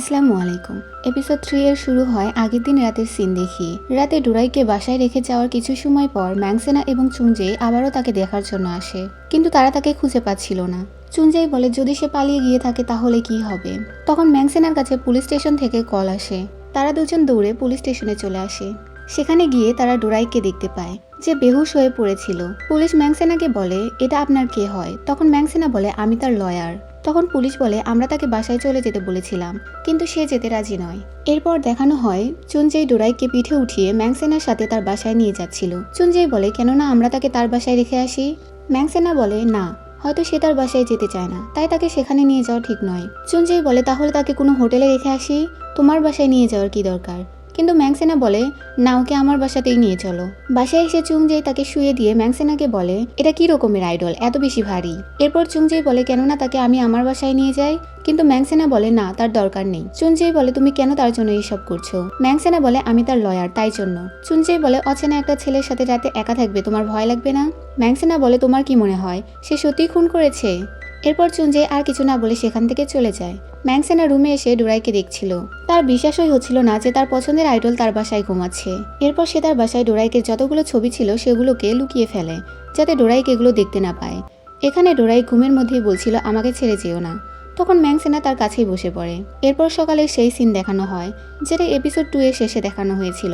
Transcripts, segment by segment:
আসসালামু আলাইকুম। এপিসোড 3 এর শুরু হয় আগের দিন রাতের সিন দেখিয়ে। রাতে ডোরাইকে বাসায় রেখে যাওয়ার কিছু সময় পর ম্যাংসেনা এবং চুনজে আবারও তাকে দেখার জন্য আসে, কিন্তু তারা তাকে খুঁজে পাচ্ছিল না। চুনজেই বলে যদি সে পালিয়ে গিয়ে থাকে তাহলে কি হবে। তখন ম্যাংসেনার কাছে পুলিশ স্টেশন থেকে কল আসে। তারা দুজন দৌড়ে পুলিশ স্টেশনে চলে আসে। সেখানে গিয়ে তারা ডোরাইকে দেখতে পায় যে বেহুশ হয়ে পড়েছিল। পুলিশ ম্যাংসেনাকে বলে এটা আপনার কে হয়। তখন ম্যাংসেনা বলে আমি তার লয়ার। তখন পুলিশ বলে আমরা তাকে বাসায় চলে যেতে বলেছিলাম, কিন্তু সে যেতে রাজি নয়। এরপর দেখানো হয় চুনজেই ডোরাইকে পিঠে উঠিয়ে ম্যাংসেনার সাথে তার বাসায় নিয়ে যাচ্ছিল। চুনজেই বলে কেননা আমরা তাকে তার বাসায় রেখে আসি। ম্যাংসেনা বলে না, হয়তো সে তার বাসায় যেতে চায় না, তাই তাকে সেখানে নিয়ে যাওয়া ঠিক নয়। চুনজেই বলে তাহলে তাকে কোনো হোটেলে রেখে আসি, তোমার বাসায় নিয়ে যাওয়ার কি দরকার। কিন্তু ম্যাংসেনা বলে না, ওকে আমার বাসাতেই নিয়ে চলো। বাসায় এসে চুনজেই তাকে শুয়ে দিয়ে ম্যাংসেনাকে বলে এটা কি রকমের আইডল, এত বেশি ভারী। এরপর চুনজেই বলে কেননা তাকে আমি আমার বাসায় নিয়ে যাই। কিন্তু ম্যাংসেনা বলে না, তার দরকার নেই। চুনজেই বলে তুমি কেন তার জন্য এইসব করছো। ম্যাংসেনা বলে আমি তার লয়ার, তাই জন্য। চুনজেই বলে অচেনা একটা ছেলের সাথে রাতে একা থাকবে, তোমার ভয় লাগবে না। ম্যাংসেনা বলে তোমার কি মনে হয় সে সত্যিই খুন করেছে। এরপর চুনজে আর কিছু না বলে সেখান থেকে চলে যায়। ম্যাংসেনা রুমে এসে ডোরাইকে দেখছিল। তার বিশ্বাসই হচ্ছিল না যে তার পছন্দের আইডল তার বাসায় ঘুমাচ্ছে। এরপর সে তার বাসায় ডোরাইকের যতগুলো ছবি ছিল সেগুলোকে লুকিয়ে ফেলে, যাতে ডোরাইক এগুলো দেখতে না পায়। এখানে ডোরাই ঘুমের মধ্যেই বলছিল আমাকে ছেড়ে যেও না। তখন ম্যাংসেনা তার কাছেই বসে পড়ে। এরপর সকালে সেই সিন দেখানো হয় যেটা এপিসোড 2 এর শেষে দেখানো হয়েছিল।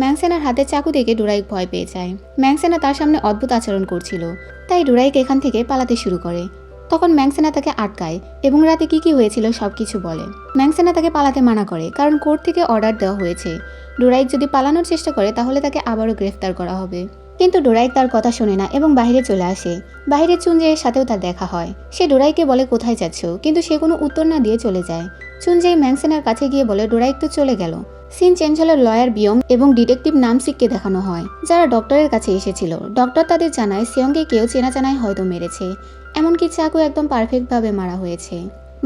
ম্যাংসেনার হাতে চাকু দেখে ডোরাইক ভয় পেয়ে যায়। ম্যাংসেনা তার সামনে অদ্ভুত আচরণ করছিল, তাই ডোরাইক এখান থেকে পালাতে শুরু করে। তখন ম্যাংসেনা তাকে আটকায় এবং রাতে কি হয়েছিল সবকিছু বলে। ম্যাংসেনা তাকে পালাতে মানা করে, কারণ কোর্ট থেকে অর্ডার দেওয়া হয়েছে ডোরাইক যদি পালানোর চেষ্টা করে তাহলে তাকে আবারও গ্রেফতার করা হবে। কিন্তু ডোরাইক তার কথা শোনে না এবং বাইরে চলে আসে। বাইরে চুনজের সাথেও তার দেখা হয়। সে ডোরাইকে বলে কোথায় যাচ্ছ, কিন্তু সে কোনো উত্তর না দিয়ে চলে যায়। চুনজে ম্যাংসেনার কাছে গিয়ে বলে ডোরাইক তো চলে গেল। সিন চেঞ্জ হলে লয়ার বিয়ং এবং ডিটেকটিভ নামসিককে দেখানো হয়, যারা ডক্টরের কাছে এসেছিল। ডক্টর তাদের জানায় সিয়ংকে কেউ চেনা জানায় হয়তো মেরেছে, এমনকি চাকু একদম পারফেক্টভাবে মারা হয়েছে।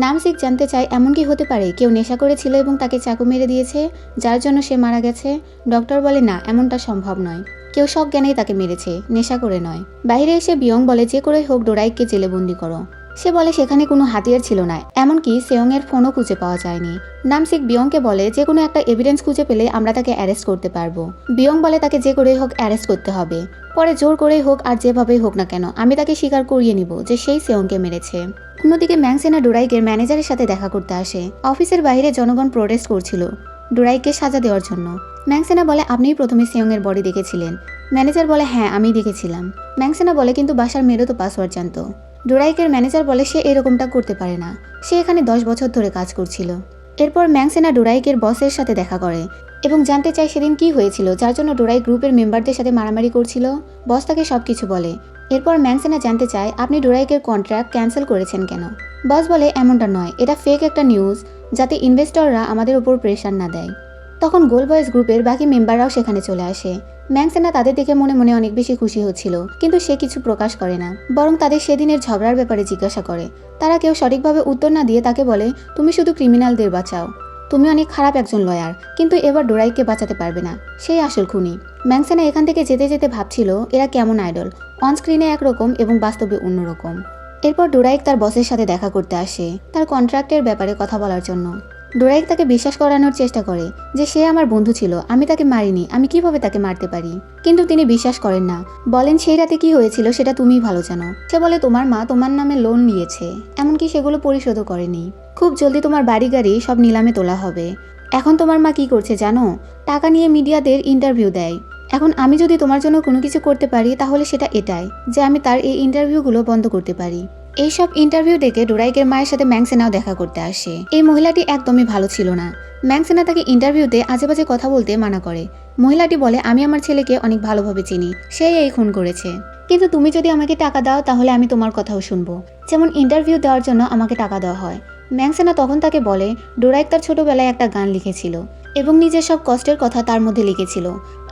নামসিক জানতে চায় এমন কি হতে পারে কেউ নেশা করেছিল এবং তাকে চাকু মেরে দিয়েছে, যার জন্য সে মারা গেছে। ডক্টর বলে না, এমনটা সম্ভব নয়, কেউ সজ্ঞানেই তাকে মেরেছে, নেশা করে নয়। বাইরে এসে বিয়ং বলে যে করে হোক ডোরাইককে জেলে বন্দি করো। সে বলে সেখানে কোনো হাতিয়ার ছিল না, এমনকি সেয়ংয়ের ফোনও খুঁজে পাওয়া যায়নি। নামসিক বিয়ংকে বলে যে কোনো একটা এভিডেন্স খুঁজে পেলে আমরা তাকে অ্যারেস্ট করতে পারবো। বিয়ং বলে তাকে যে করেই হোক অ্যারেস্ট করতে হবে, পরে জোর করেই হোক আর যেভাবেই হোক না কেন আমি তাকে স্বীকার করিয়ে নিব যে সেই সেয়ংকে মেরেছে। অন্যদিকে ম্যাংসেনা ডোরাইকের ম্যানেজারের সাথে দেখা করতে আসে। অফিসের বাইরে জনগণ প্রোটেস্ট করছিল ডোরাইককে সাজা দেওয়ার জন্য। ম্যাংসেনা বলে আপনিই প্রথমে সেয়ংয়ের বডি দেখেছিলেন। ম্যানেজার বলে হ্যাঁ আমিই দেখেছিলাম। ম্যাংসেনা বলে কিন্তু বাসার মেয়েরও তো পাসওয়ার্ড জানতো। ডোরাইকের ম্যানেজার বলে সে এরকমটা করতে পারে না, সে এখানে 10 বছর ধরে কাজ করছিল। এরপর ম্যাংসেনা ডোরাইকের বসের সাথে দেখা করে এবং জানতে চায় সেদিন কি হয়েছিল যার জন্য ডোরাইক গ্রুপের মেম্বারদের সাথে মারামারি করছিল। বস তাকে সবকিছু বলে। এরপর ম্যাংসেনা জানতে চায় আপনি ডোরাইকের কন্ট্রাক্ট ক্যান্সেল করেছেন কেন। বস বলে এমনটা নয়, এটা ফেক একটা নিউজ, যাতে ইনভেস্টররা আমাদের উপর প্রেশার না দেয়। তখন গোল বয়েজ গ্রুপের বাকি মেম্বাররাও সেখানে চলে আসে। ম্যাংসেনা তাদের দেখে মনে মনে অনেক বেশি খুশি হচ্ছিল, কিন্তু সে কিছু প্রকাশ করে না, বরং তাদের সেদিনের ঝগড়ার ব্যাপারে জিজ্ঞাসা করে। তারা কেউ সঠিকভাবে উত্তর না দিয়ে তাকে বলে তুমি শুধু ক্রিমিনালদের বাঁচাও, তুমি অনেক খারাপ একজন লয়ার, কিন্তু এবার ডোরাইককে বাঁচাতে পারবে না, সেই আসল খুনি। ম্যাংসেনা এখান থেকে যেতে যেতে ভাবছিল এরা কেমন আইডল, অনস্ক্রিনে একরকম এবং বাস্তবে অন্যরকম। এরপর ডোরাইক তার বসের সাথে দেখা করতে আসে তার কন্ট্রাক্টের ব্যাপারে কথা বলার জন্য। ডোরাইক তাকে বিশ্বাস করানোর চেষ্টা করে যে সে আমার বন্ধু ছিল, আমি তাকে মারিনি, আমি কিভাবে তাকে মারতে পারি। কিন্তু তিনি বিশ্বাস করেন না, বলেন সেই রাতে কি হয়েছিল সেটা তুমিই ভালো জানো। সে বলে তোমার মা তোমার নামে লোন নিয়েছে, এমনকি সেগুলো পরিশোধও করেনি। খুব জলদি তোমার বাড়ি গাড়ি সব নিলামে তোলা হবে। এখন তোমার মা কি করছে জানো, টাকা নিয়ে মিডিয়াদের ইন্টারভিউ দেয়। এখন আমি যদি তোমার জন্য কোনো কিছু করতে পারি তাহলে সেটা এটাই যে আমি তার এই ইন্টারভিউগুলো বন্ধ করতে পারি। এইসব ইন্টারভিউ দেখে ডোরাইকের মায়ের সাথে ম্যাংসেনাও দেখা করতে আসে। এই মহিলাটি একদমই ভালো ছিল না। ম্যাংসেনা তাকে ইন্টারভিউতে আজেবাজে কথা বলতে মানা করে। মহিলাটি বলে আমি আমার ছেলেকে অনেক ভালোভাবে চিনি, সেই এই খুন করেছে, কিন্তু তুমি যদি আমাকে টাকা দাও তাহলে আমি তোমার কথাও শুনবো, যেমন ইন্টারভিউ দেওয়ার জন্য আমাকে টাকা দেওয়া হয়। ম্যাংসেনা তখন তাকে বলে ডোরাইক তার ছোটবেলায় একটা গান লিখেছিল এবং নিজের সব কষ্টের কথা তার মধ্যে লিখেছিল।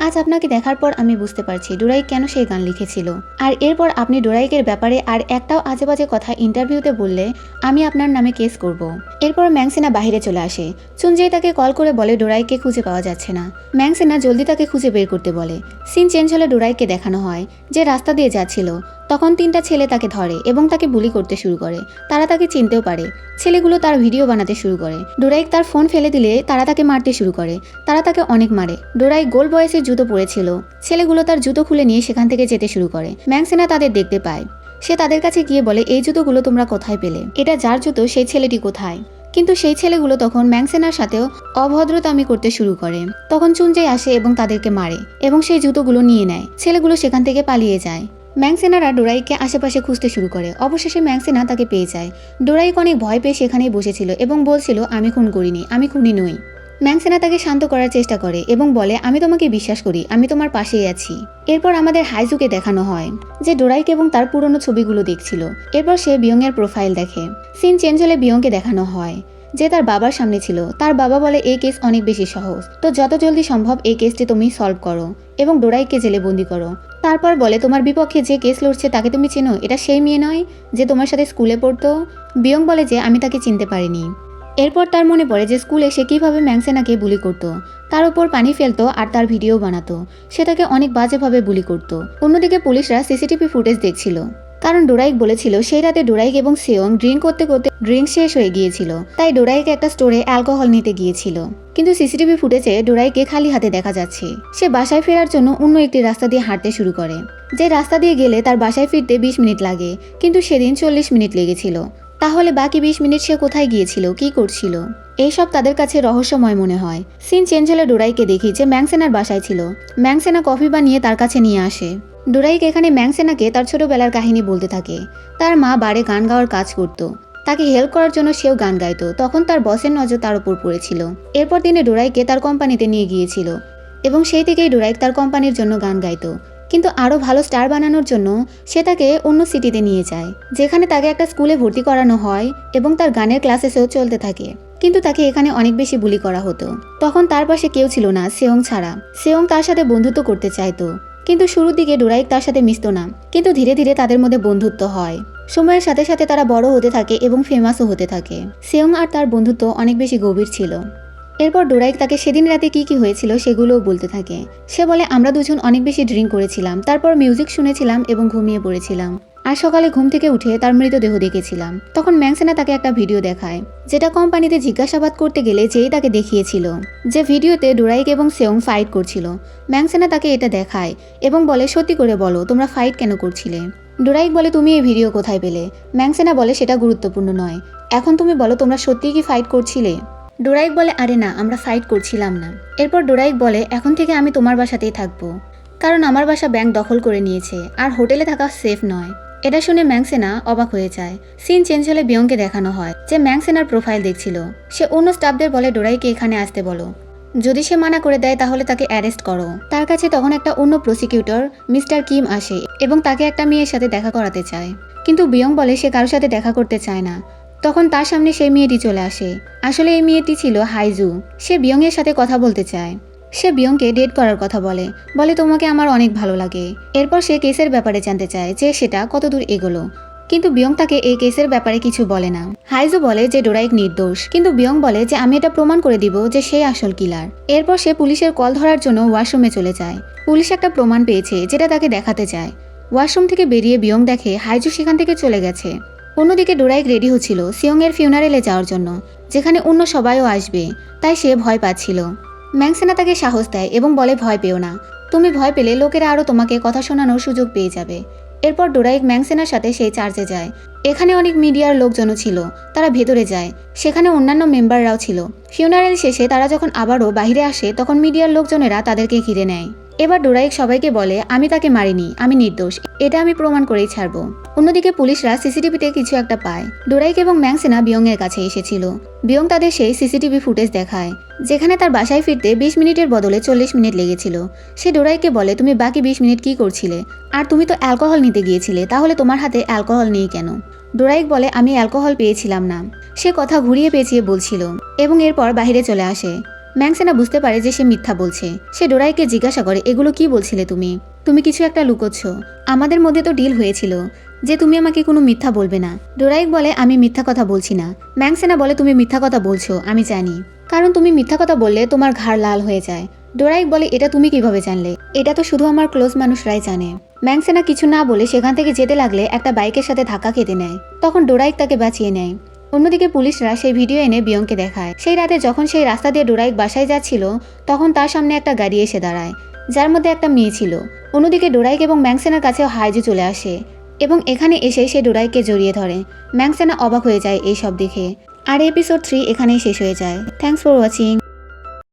আজ আপনাকে দেখার পর আমি বুঝতে পারছি ডোরাইক কেন সেই গান লিখেছিল। আর এরপর আপনি ডোরাইকের ব্যাপারে আর একটাও আজেবাজে কথা ইন্টারভিউতে বললে আমি আপনার নামে কেস করব। এরপর ম্যাংসেনা বাইরে চলে আসে। চুনজে তাকে কল করে বলে ডোরাইককে খুঁজে পাওয়া যাচ্ছে না। ম্যাংসেনা জলদি তাকে খুঁজে বের করতে বলে। সিন চেঞ্জ হলে ডোরাইককে দেখানো হয় যে রাস্তা দিয়ে যাচ্ছিল। তখন 3টা ছেলে তাকে ধরে এবং তাকে বুলি করতে শুরু করে। তারা তাকে চিনতেও পারে। ছেলেগুলো তার ভিডিও বানাতে শুরু করে। ডোরাইক তার ফোন ফেলে দিলে তারা তাকে মারতে শুরু করে। তারা তাকে অনেক মারে। ডোরাইক গোল্ড বয়েসের জুতো পরেছিল। ছেলেগুলো তার জুতো খুলে নিয়ে সেখান থেকে যেতে শুরু করে। ম্যাক্সেনা তাদের দেখতে পায়। সে তাদের কাছে গিয়ে বলে, এই জুতোগুলো তোমরা কোথায় পেলে? এটা যার জুতো সেই ছেলেটি কোথায়? কিন্তু সেই ছেলেগুলো তখন ম্যাক্সেনার সাথেও অভদ্রতামি করতে শুরু করে। তখন চুনজে আসে এবং তাদেরকে মারে এবং সেই জুতোগুলো নিয়ে নেয়। ছেলেগুলো সেখান থেকে পালিয়ে যায়। ম্যাক্সেনারা ডোরাইককে আশেপাশে খুঁজতে শুরু করে। অবশেষে ম্যাক্সেনা তাকে পেয়ে যায়। ডোরাইক অনেক ভয় পেয়ে সেখানেই বসেছিল এবং বলছিল, আমি খুন করিনি, আমি খুনি নই। ম্যাক্সেনা তাকে শান্ত করার চেষ্টা করে এবং বলে, আমি তোমাকে বিশ্বাস করি, আমি তোমার পাশেই আছি। এরপর আমাদের হাইজুকে দেখানো হয় যে ডোরাইক এবং তার পুরনো ছবিগুলো দেখছিল। এরপর সে বিয়ং এর প্রোফাইল দেখে। সিন চেঞ্জ হলে বিয়ংকে দেখানো হয় যে তার বাবার সামনে ছিল। তার বাবা বলে, এই কেস অনেক বেশি সহজ, তো যত জলদি সম্ভব এই কেসটি তুমি সলভ করো এবং ডোরাইককে জেলে বন্দি করো। তারপর বলে, তোমার বিপক্ষে যে কেস লড়ছে তাকে তুমি চেনো? এটা সেই মেয়ে নয় যে তোমার সাথে স্কুলে পড়তো? বিয়ং বলে যে আমি তাকে চিনতে পারিনি। এরপর তার মনে পড়ে যে স্কুলে সে কিভাবে ম্যাক্সেনাকে বুলি করত, তার উপর পানি ফেলতো আর তার ভিডিও বানাতো। সে তাকে অনেক বাজেভাবে বুলি করত। অন্যদিকে পুলিশরা সিসিটিভি ফুটেজ দেখছিল, কারণ ডোরাইক বলেছিল সেই রাতে ডোরাইক এবং সেয়ং ড্রিঙ্ক করতে করতে ড্রিঙ্ক শেষ হয়ে গিয়েছিল, তাই ডোরাইক একটা স্টোরে অ্যালকোহল নিতে গিয়েছিল। কিন্তু সিসিটিভি ফুটেজে ডোরাইককে খালি হাতে দেখা যাচ্ছে। সে বাসায় ফেরার জন্য অন্য একটি রাস্তা দিয়ে হাঁটতে শুরু করে। যে রাস্তা দিয়ে গেলে তার বাসায় ফিরতে 20 মিনিট লাগে, কিন্তু সেদিন 40 মিনিট লেগেছিল। তাহলে বাকি 20 মিনিট সে কোথায় গিয়েছিল, কি করছিল? এইসব তাদের কাছে রহস্যময় মনে হয়। সিন চেঞ্জ হলে ডোরাইককে দেখি যে ম্যাক্সেনার বাসায় ছিল। ম্যাক্সেনা কফি বানিয়ে তার কাছে নিয়ে আসে। ডোরাইক এখানে ম্যাক্সেনাকে তার ছোটবেলার কাহিনী বলতে থাকে। তার মা বারে গান গাওয়ার কাজ করত। তাকে হেল্প করার জন্য সেও গান গাইতো। তখন তার বসের নজর তার উপর পড়েছিল। এরপর তিনি ডোরাইককে তার কোম্পানিতে নিয়ে গিয়েছিল এবং সেই থেকেই ডোরাইক তার কোম্পানির জন্য গান গাইতো। কিন্তু আরও ভালো স্টার বানানোর জন্য সে তাকে অন্য সিটিতে নিয়ে যায়, যেখানে তাকে একটা স্কুলে ভর্তি করানো হয় এবং তার গানের ক্লাসেসও চলতে থাকে। কিন্তু তাকে এখানে অনেক বেশি বুলি করা হতো। তখন তার পাশে কেউ ছিল না সেয়ং ছাড়া। সেয়ং তার সাথে বন্ধুত্ব করতে চাইতো, কিন্তু শুরুর দিকে ডোরাইক তার সাথে মিশতো না। কিন্তু ধীরে ধীরে তাদের মধ্যে বন্ধুত্ব হয়। সময়ের সাথে সাথে তারা বড় হতে থাকে এবং ফেমাসও হতে থাকে। সেয়ং আর তার বন্ধুত্ব অনেক বেশি গভীর ছিল। এরপর ডোরাইক তাকে সেদিন রাতে কি হয়েছিল সেগুলোও বলতে থাকে। সে বলে, আমরা দুজন অনেক বেশি ড্রিঙ্ক করেছিলাম, তারপর মিউজিক শুনেছিলাম এবং ঘুমিয়ে পড়েছিলাম। আর সকালে ঘুম থেকে উঠে তার মৃতদেহ দেখেছিলাম। তখন ম্যাক্সেনা তাকে একটা ভিডিও দেখায়, যেটা কোম্পানিতে জিজ্ঞাসাবাদ করতে গেলে যেই তাকে দেখিয়েছিল, যে ভিডিওতে ডোরাইক এবং সেয়ং ফাইট করছিল। ম্যাক্সেনা তাকে এটা দেখায় এবং বলে, সত্যি করে বলো তোমরা ফাইট কেন করছিলে? ডোরাইক বলে, তুমি এই ভিডিও কোথায় পেলে? ম্যাক্সেনা বলে, সেটা গুরুত্বপূর্ণ নয়, এখন তুমি বলো তোমরা সত্যিই কি ফাইট করছিলে? ডোরাইক বলে, আরে না, আমরা ফাইট করছিলাম না। এরপর ডোরাইক বলে, এখন থেকে আমি তোমার বাসাতেই থাকবো, কারণ আমার বাসা ব্যাংক দখল করে নিয়েছে আর হোটেলে থাকা সেফ নয়। এটা শুনে ম্যাক্সেনা অবাক হয়ে যায়। সিন চেঞ্জ হলে বিয়ংকে দেখানো হয় যে ম্যাক্সেনার প্রোফাইল দেখছিল। সে অন্য স্টাফদের বলে, ডোরাইককে এখানে আসতে বলো, যদি সে মানা করে দেয় তাহলে তাকে অ্যারেস্ট করো। তার কাছে তখন একটা অন্য প্রসিকিউটর মিস্টার কিম আসে এবং তাকে একটা মেয়ের সাথে দেখা করাতে চায়। কিন্তু বিয়ং বলে সে কারোর সাথে দেখা করতে চায় না। তখন তার সামনে সেই মেয়েটি চলে আসে। আসলে এই মেয়েটি ছিল হাইজু। সে বিয়ং এর সাথে কথা বলতে চায়। সে বিয়ংকে ডেট করার কথা বলে তোমাকে আমার অনেক ভালো লাগে। এরপর সে কেসের ব্যাপারে জানতে চায় যে সেটা কতদূর এগোলো, কিন্তু বিয়ং তাকে এই কেসের ব্যাপারে কিছু বলে না। হাইজু বলে যে ডোরাইক নির্দোষ, কিন্তু বিয়ং বলে যে আমি এটা প্রমাণ করে দিব যে সে আসল কিলার। এরপর সে পুলিশের কল ধরার জন্য ওয়াশরুমে চলে যায়। পুলিশ একটা প্রমাণ পেয়েছে যেটা তাকে দেখাতে চায়। ওয়াশরুম থেকে বেরিয়ে বিয়ং দেখে হাইজু সেখান থেকে চলে গেছে। অন্যদিকে ডোরাইক রেডি হচ্ছিল সিয়ং এর ফিউনারেলে যাওয়ার জন্য, যেখানে অন্য সবাইও আসবে, তাই সে ভয় পাচ্ছিল। ম্যাক্সেনা তাকে সাহস দেয় এবং বলে, ভয় পেও না, তুমি ভয় পেলে লোকেরা আরও তোমাকে কথা শোনানোর সুযোগ পেয়ে যাবে। এরপর ডোরাইক ম্যাক্সেনার সাথে সেই চার্চে যায়। এখানে অনেক মিডিয়ার লোকজনও ছিল। তারা ভেতরে যায়, সেখানে অন্যান্য মেম্বাররাও ছিল। ফিউনারেল শেষে তারা যখন আবারও বাইরে আসে তখন মিডিয়ার লোকজনেরা তাদেরকে ঘিরে নেয়। এবার ডোরাইক সবাইকে বলে, আমি তাকে মারিনি, আমি নির্দোষ, এটা আমি প্রমাণ করেই ছাড়বো। অন্যদিকে পুলিশরা সিসিটিভিতে কিছু একটা পায়। ডোরাইক এবং ম্যাক্সেনা বিয়ং এর কাছে এসেছিল। বিয়ং তাদের সেই সিসিটিভি ফুটেজ দেখায়, যেখানে তার বাসায় ফিরতে 20 মিনিটের বদলে 40 মিনিট লেগেছিল। সে ডোরাইককে বলে, তুমি বাকি 20 মিনিট কি করছিলে? আর তুমি তো অ্যালকোহল নিতে গিয়েছিলে, তাহলে তোমার হাতে অ্যালকোহল নেই কেন? ডোরাইক বলে, আমি অ্যালকোহল পেয়েছিলাম না। সে কথা ঘুরিয়ে পেঁচিয়ে বলছিল এবং এরপর বাইরে চলে আসে। ম্যাক্সেনা বুঝতে পারে যে সে মিথ্যা বলছে। সে ডোরাইককে জিজ্ঞাসা করে, এগুলো কি বলছিলে তুমি? তুমি কিছু একটা লুকোচ্ছ। আমাদের মধ্যে তো ডিল হয়েছিল যে তুমি আমাকে কোনো মিথ্যা বলবে না। ডোরাইক বলে, আমি মিথ্যা কথা বলছি না। ম্যাক্সেনা বলে, তুমি মিথ্যা কথা বলছো, আমি জানি, কারণ তুমি মিথ্যা কথা বললে তোমার ঘাড় লাল হয়ে যায়। ডোরাইক বলে, এটা তুমি কিভাবে জানলে? এটা তো শুধু আমার ক্লোজ মানুষরাই জানে। ম্যাংসেনা কিছু না বলে সেখান থেকে যেতে লাগলে একটা বাইকের সাথে ধাক্কা খেতে নেয়। তখন ডোরাইক তাকে বাঁচিয়ে নেয়। অন্যদিকে পুলিশরা সেই ভিডিও এনে বিয়ংকে দেখায়। সেই রাতে যখন সেই রাস্তা দিয়ে ডোরাইক বাসায় যাচ্ছিল, তখন তার সামনে একটা গাড়ি এসে দাঁড়ায়, যার মধ্যে একটা মেয়ে ছিল। অন্যদিকে ডোরাইক এবং ম্যাংসেনার কাছেও হাইজু চলে আসে এবং এখানে এসে সে ডোরাইককে জড়িয়ে ধরে। ম্যাংসেনা অবাক হয়ে যায় এই সব দেখে। আর এপিসোড 3 এখানেই শেষ হয়ে যায়। Thanks for watching.